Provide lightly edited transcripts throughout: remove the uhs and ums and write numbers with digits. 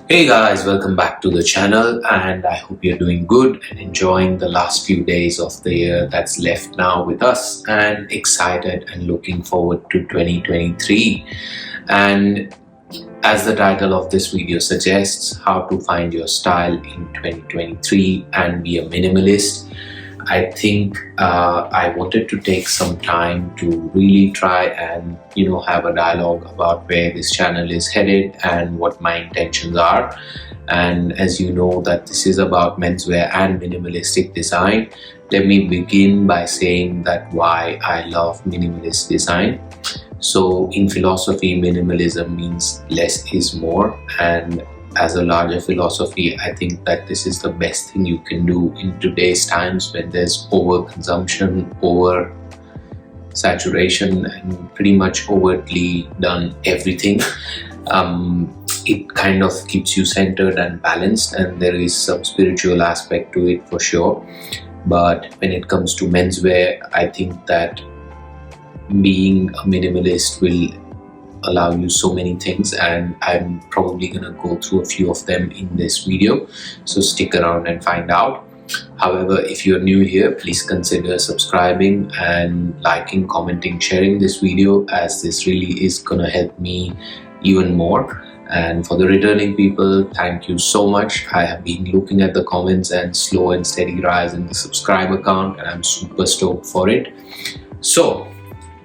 Hey guys, welcome back to the channel, and I hope you're doing good and enjoying the last few days of the year that's left now with us, and excited and looking forward to 2023. And as the title of this video suggests, how to find your style in 2023 and be a minimalist. I think I wanted to take some time to really try and have a dialogue about where this channel is headed and what my intentions are. And as you know that this is about menswear and minimalistic design, let me begin by saying that why I love minimalist design. So in philosophy, minimalism means less is more, and as a larger philosophy, I think that this is the best thing you can do in today's times when there's overconsumption, over saturation, and pretty much overtly done everything. It kind of keeps you centered and balanced, and there is some spiritual aspect to it for sure. But when it comes to menswear, I think that being a minimalist will allow you so many things, and I'm probably gonna go through a few of them in this video, so stick around and find out. However, if you're new here, please consider subscribing and liking, commenting, sharing this video, as this really is gonna help me even more. And for the returning people, thank you so much. I have been looking at the comments and slow and steady rise in the subscriber count, and I'm super stoked for it. So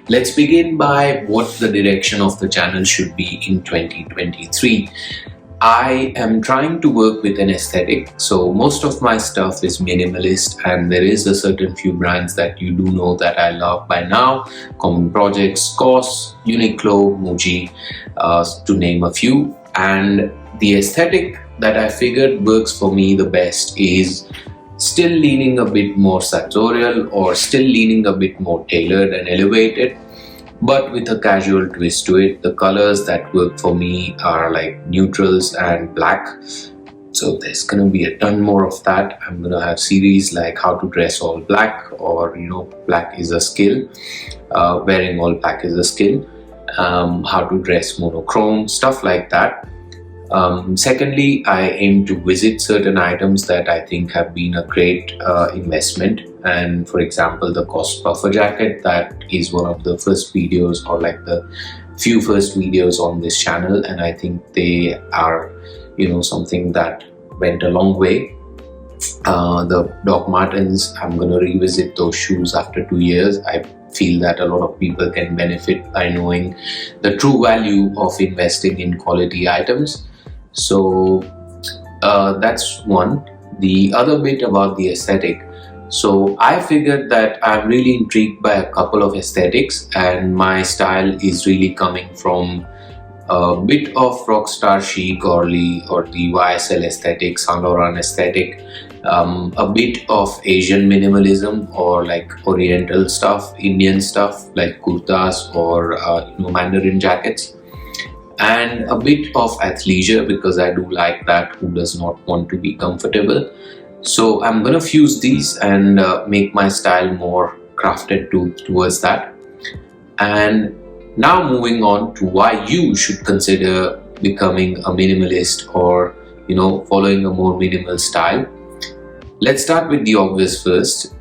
let's begin by what the direction of the channel should be in 2023. I am trying to work with an aesthetic, so most of my stuff is minimalist, and there is a certain few brands that you do know that I love by now: Common Projects, COS, Uniqlo, Muji, to name a few. And the aesthetic that I figured works for me the best is still leaning a bit more sartorial, or still leaning a bit more tailored and elevated, but with a casual twist to it. The colors that work for me are like neutrals and black, so there's gonna be a ton more of that. I'm gonna have series like how to dress all black, or black is a skill, wearing all black is a skill, how to dress monochrome, stuff like that. Secondly, I aim to visit certain items that I think have been a great investment, and for example the COS puffer jacket, that is one of the first videos, or like the few first videos on this channel, and I think they are something that went a long way. The Doc Martens, I'm gonna revisit those shoes after 2 years. I feel that a lot of people can benefit by knowing the true value of investing in quality items. So that's one. The other bit about the aesthetic, so I figured that I'm really intrigued by a couple of aesthetics, and my style is really coming from a bit of rockstar chic, or the YSL aesthetic, Saint Laurent aesthetic, a bit of Asian minimalism, or like Oriental stuff, Indian stuff like kurtas, or Mandarin jackets, and a bit of athleisure, because I do like that. Who does not want to be comfortable? So I'm gonna fuse these and make my style more crafted towards that. And now moving on to why you should consider becoming a minimalist, or following a more minimal style. Let's start with the obvious first,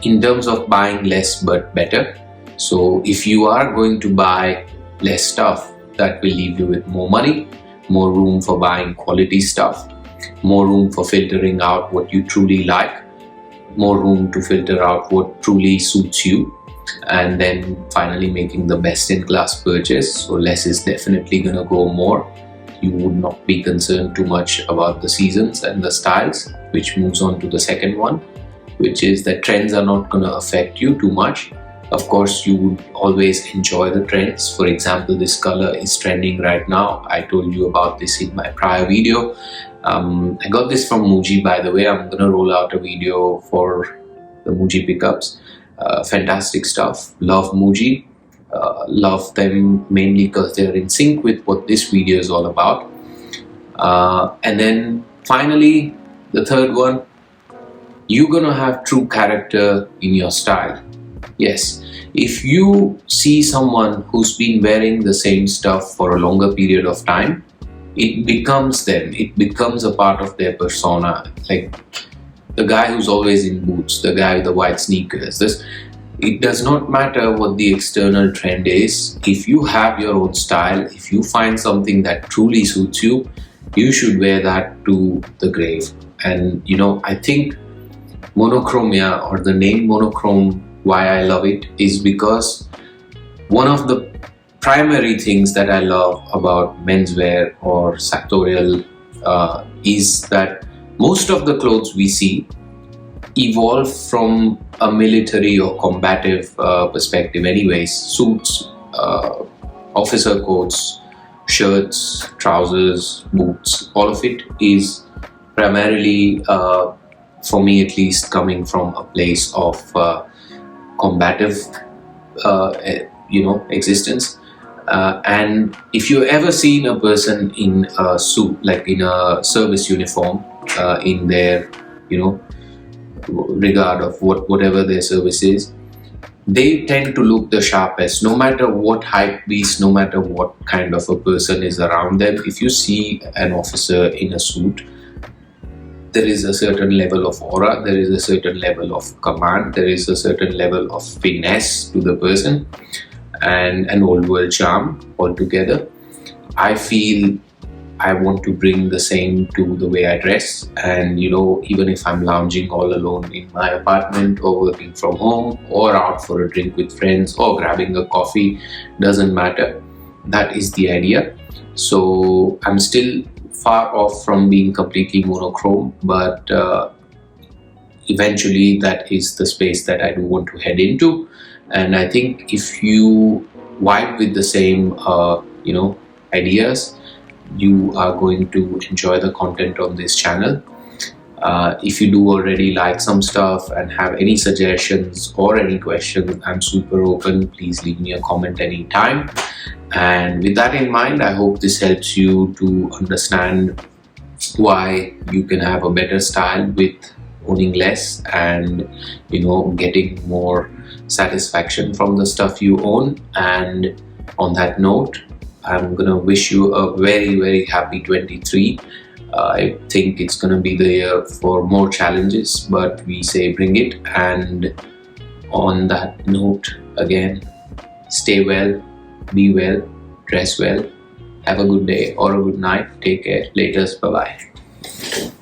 in terms of buying less but better. So if you are going to buy less stuff, that will leave you with more money, more room for buying quality stuff, more room for filtering out what you truly like, more room to filter out what truly suits you, and then finally making the best in class purchase. So less is definitely gonna go more. You would not be concerned too much about the seasons and the styles, which moves on to the second one, which is that trends are not gonna affect you too much. Of course, you would always enjoy the trends. For example, this color is trending right now. I told you about this in my prior video. I got this from Muji, by the way. I'm gonna roll out a video for the Muji pickups. Fantastic stuff. Love Muji. Love them mainly because they're in sync with what this video is all about. And then finally, the third one, you're gonna have true character in your style. Yes, If you see someone who's been wearing the same stuff for a longer period of time, it becomes them. It becomes a part of their persona. Like the guy who's always in boots, the guy with the white sneakers. It does not matter what the external trend is. If you have your own style, if you find something that truly suits you, you should wear that to the grave. And I think monochromia, or the name monochrome, why I love it is because one of the primary things that I love about menswear or Sartorial is that most of the clothes we see evolve from a military or combative perspective anyways. Suits, officer coats, shirts, trousers, boots, all of it is primarily, for me at least, coming from a place of combative existence. And if you've ever seen a person in a suit, like in a service uniform, in their regard of whatever their service is, they tend to look the sharpest, no matter what hype beast, no matter what kind of a person is around them. If you see an officer in a suit, there is a certain level of aura, there is a certain level of command, there is a certain level of finesse to the person, and an old world charm altogether. I feel I want to bring the same to the way I dress. And even if I'm lounging all alone in my apartment, or working from home, or out for a drink with friends, or grabbing a coffee, doesn't matter. That is the idea. So I'm still far off from being completely monochrome, but eventually that is the space that I do want to head into. And I think if you vibe with the same ideas, you are going to enjoy the content on this channel. If you do already like some stuff and have any suggestions or any questions, I'm super open. Please leave me a comment anytime. And with that in mind, I hope this helps you to understand why you can have a better style with owning less, and getting more satisfaction from the stuff you own. And on that note, I'm gonna wish you a very, very happy 23. I think it's gonna be the year for more challenges, but we say bring it. And on that note, again, stay well, be well, dress well, have a good day or a good night. Take care. Laters. Bye bye.